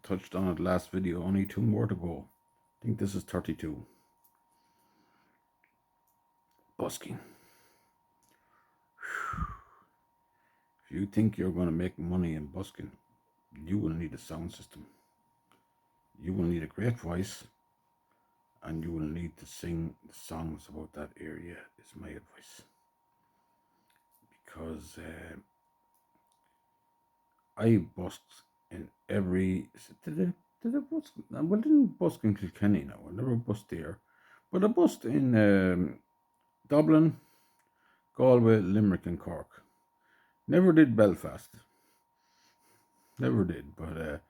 touched on it last video. Only two more to go. I think this is 32. Busking. If you think you're going to make money in busking, you will need a sound system. You will need a great voice, and you will need to sing the songs about that area, is my advice. Because I busked in every. Did I busk? Well, didn't busk in Kilkenny now. I never busked there. But I busked in Dublin, Galway, Limerick, and Cork. Never did Belfast. Never did, but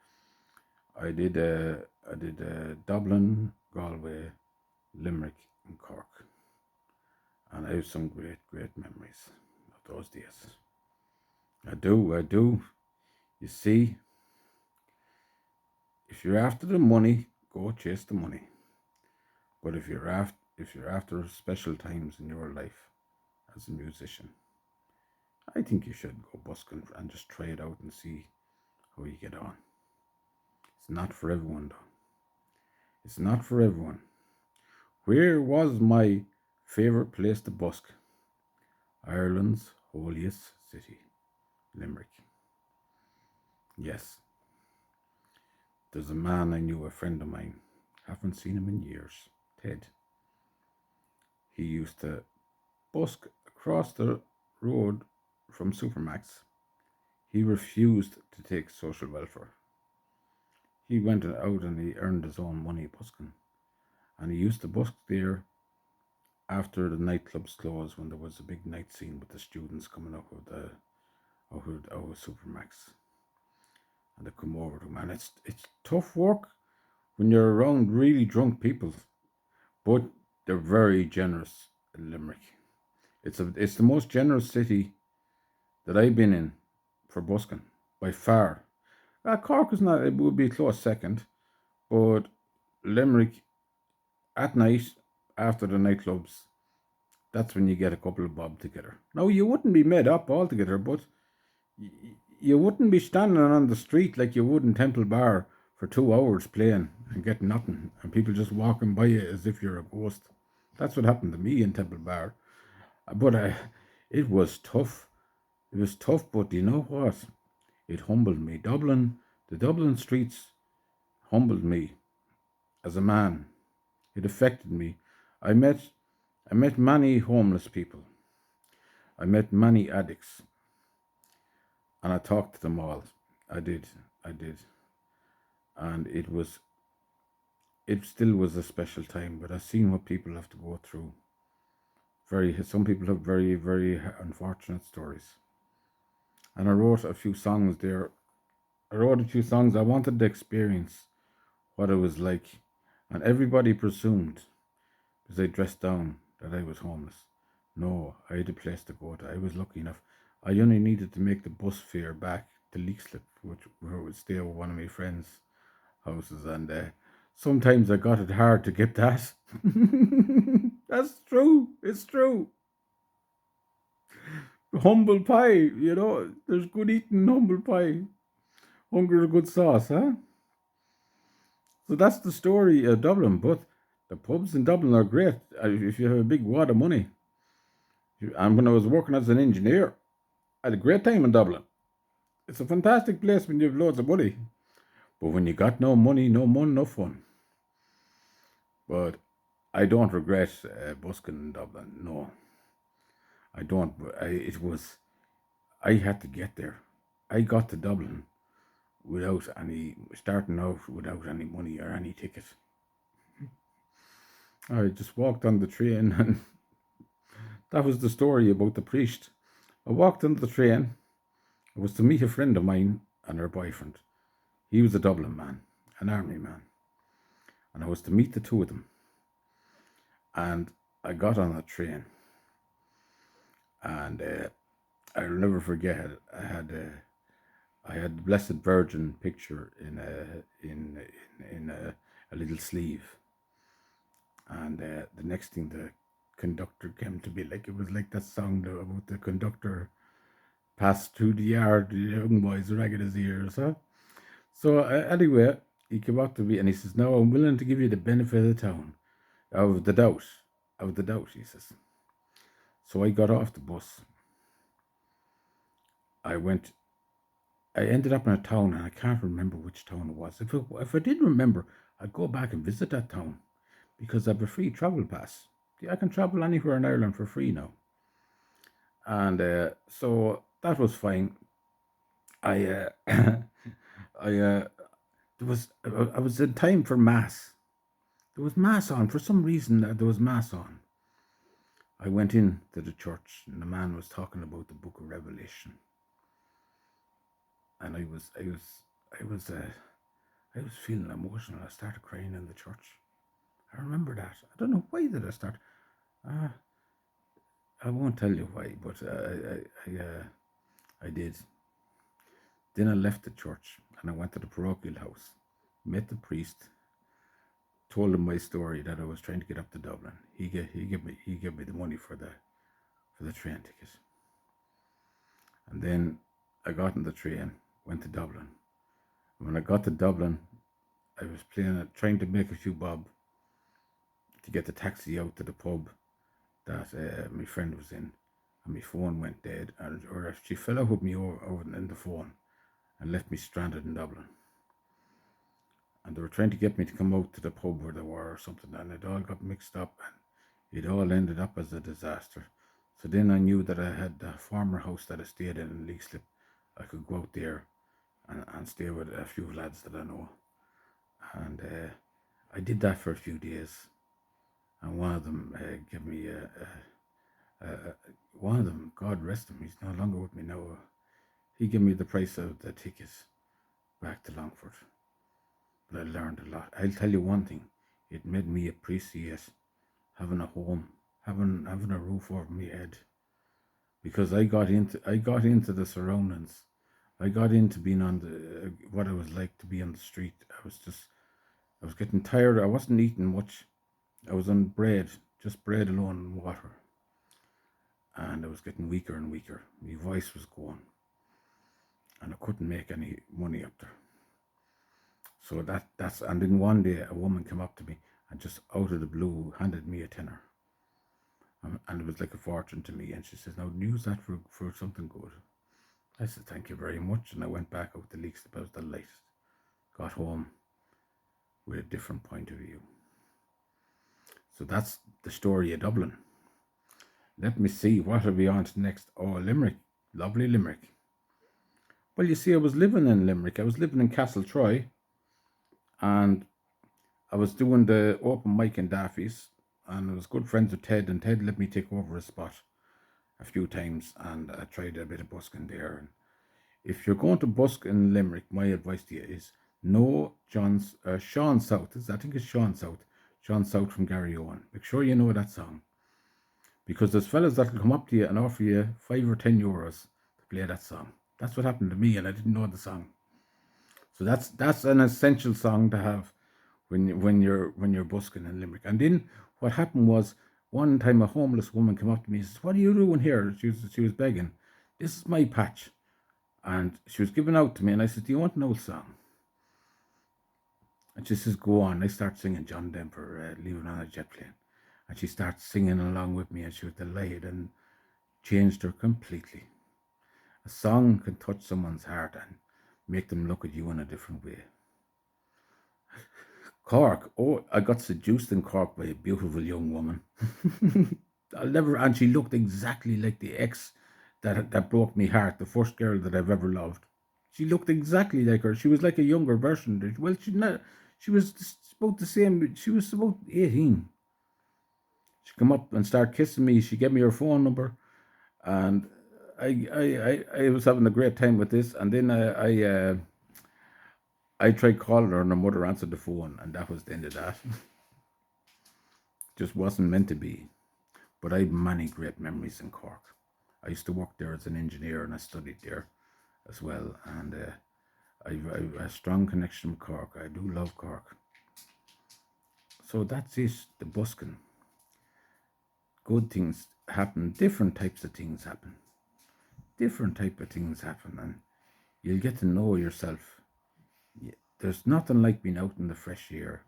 I did. I did Dublin, Galway, Limerick, and Cork, and I have some great memories of those days. I do. You see, if you're after the money, go chase the money. But if you're after special times in your life as a musician, I think you should go busking and just try it out and see how you get on. It's not for everyone, though. It's not for everyone. Where was my favourite place to busk? Ireland's holiest city, Limerick. Yes, there's a man I knew, a friend of mine. Haven't seen him in years. Ted. He used to busk across the road from Supermax. He refused to take social welfare. He went out and he earned his own money busking. And he used to busk there after the nightclubs closed, when there was a big night scene with the students coming out of Supermax. And they come over to him. And it's tough work when you're around really drunk people. But they're very generous in Limerick. It's the most generous city that I've been in for busking, by far. Cork is not, it would be a close second, but Limerick at night, after the nightclubs, that's when you get a couple of bob together. Now, you wouldn't be made up altogether, but you wouldn't be standing on the street like you would in Temple Bar for 2 hours playing and getting nothing, and people just walking by you as if you're a ghost. That's what happened to me in Temple Bar. But it was tough. It was tough, but you know what? It humbled me. The Dublin streets humbled me as a man. It affected me. I met many homeless people. I met many addicts. And I talked to them all. I did. And it still was a special time, but I've seen what people have to go through. Some people have very, very unfortunate stories. And I wrote a few songs there. I wanted to experience what it was like. And everybody presumed, because I dressed down, that I was homeless. No, I had a place to go to. I was lucky enough. I only needed to make the bus fare back to Leixlip, where I would stay with one of my friends' houses. And sometimes I got it hard to get that. That's true. It's true. Humble pie, there's good eating in humble pie. Hunger is good sauce, huh? So that's the story of Dublin. But the pubs in Dublin are great if you have a big wad of money. And when I was working as an engineer, I had a great time in Dublin. It's a fantastic place when you have loads of money. But when you got no money, no fun. But I don't regret busking in Dublin. No, I don't. I had to get there. I got to Dublin starting out without any money or any ticket. I just walked on the train, and that was the story about the priest. I walked on the train. I was to meet a friend of mine and her boyfriend. He was a Dublin man, an army man. And I was to meet the two of them. And I got on a train. And I'll never forget, I had the Blessed Virgin picture in a little sleeve. And the next thing, the conductor came to be like, it was like that song about the conductor passed through the yard, the young boys ragged his ears, huh? So anyway, He came up to me and he says, "No, I'm willing to give you the benefit of the town, of the doubt, of the doubt." He says. So I got off the bus. I went. I ended up in a town, and I can't remember which town it was. If I did remember, I'd go back and visit that town because I have a free travel pass. I can travel anywhere in Ireland for free now, and so that was fine. I I there was I was in time for mass. There was mass on for some reason. There was mass on. I went in to the church, and the man was talking about the Book of Revelation, and I was feeling emotional. I started crying in the church. I remember that. I don't know why did I start. Uh, I won't tell you why, but I did. Then I left the church and I went to the parochial house, met the priest, told him my story that I was trying to get up to Dublin. He gave me the money for the train ticket, and then I got on the train, went to Dublin. And when I got to Dublin, I was trying to make a few bob to get the taxi out to the pub that my friend was in, and my phone went dead, or she fell out with me over in the phone and left me stranded in Dublin. And they were trying to get me to come out to the pub where they were or something, and it all got mixed up, and it all ended up as a disaster. So then I knew that I had the former house that I stayed in Leixlip. I could go out there and stay with a few lads that I know. And I did that for a few days. And one of them gave me one of them, God rest him, he's no longer with me now. He gave me the price of the tickets back to Longford. But I learned a lot. I'll tell you one thing, it made me appreciate having a home, having a roof over my head. Because I got into the surroundings. I got into being on the what it was like to be on the street. I was getting tired. I wasn't eating much. I was on bread, just bread alone and water. And I was getting weaker and weaker. My voice was going, and I couldn't make any money up there. So that's and then one day a woman came up to me and just out of the blue handed me a tenner, and it was like a fortune to me. And she says, "Now use that for something good." I said, "Thank you very much," and I went back out the leaks. I was delighted. Got home with a different point of view. So that's the story of Dublin. Let me see, what are we on to next? Oh, Limerick. Lovely Limerick. Well, you see, I was living in Limerick. I was living in Castle Troy, and I was doing the open mic in Daffy's, and I was good friends with Ted, and Ted let me take over a spot a few times, and I tried a bit of busking there. And if you're going to busk in Limerick, my advice to you is know Sean South. I think it's Sean South. Sean South from Gary Owen. Make sure you know that song. Because there's fellas that will come up to you and offer you €5 or €10 to play that song. That's what happened to me, and I didn't know the song. So that's an essential song to have when you're busking in Limerick. And then what happened was one time a homeless woman came up to me and says, "What are you doing here?" She was begging. "This is my patch." And she was giving out to me, and I said, "Do you want an old song?" And she says, "Go on." I start singing John Denver, Leaving on a Jet Plane. And she starts singing along with me, and she was delighted and changed her completely. A song can touch someone's heart and make them look at you in a different way. Cork. Oh, I got seduced in Cork by a beautiful young woman. And she looked exactly like the ex that broke my heart, the first girl that I've ever loved. She looked exactly like her. She was like a younger version. Well, she was about the same. She was about 18. She come up and started kissing me. She gave me her phone number, and I was having a great time with this. And then I tried calling her, and her mother answered the phone, and that was the end of that. Just wasn't meant to be. But I have many great memories in Cork. I used to work there as an engineer, and I studied there as well. And I've a strong connection with Cork. I do love Cork. So that's it. The busking. Good things happen. Different types of things happen. Different type of things happen, and you'll get to know yourself. there's nothing like being out in the fresh air,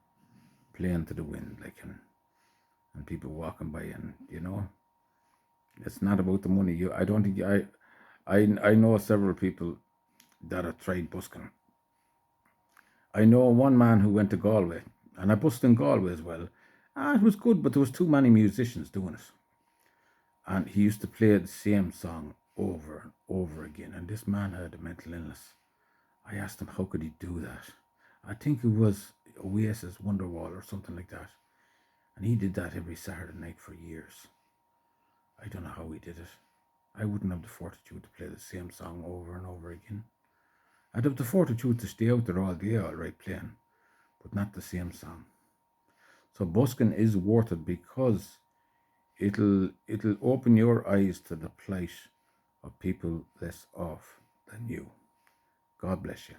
playing to the wind, like, and people walking by, and it's not about the money. I don't think I know several people that have tried busking. I know one man who went to Galway, and I busked in Galway as well. It was good, but there was too many musicians doing it, and he used to play the same song over and over again. And this man had a mental illness. I asked him how could he do that. I think it was Oasis Wonderwall or something like that, and he did that every Saturday night for years. I don't know how he did it. I wouldn't have the fortitude to play the same song over and over again. I'd have the fortitude to stay out there all day, all right, playing, but not the same song. So busking is worth it because it'll open your eyes to the plight of people less off than you. God bless you.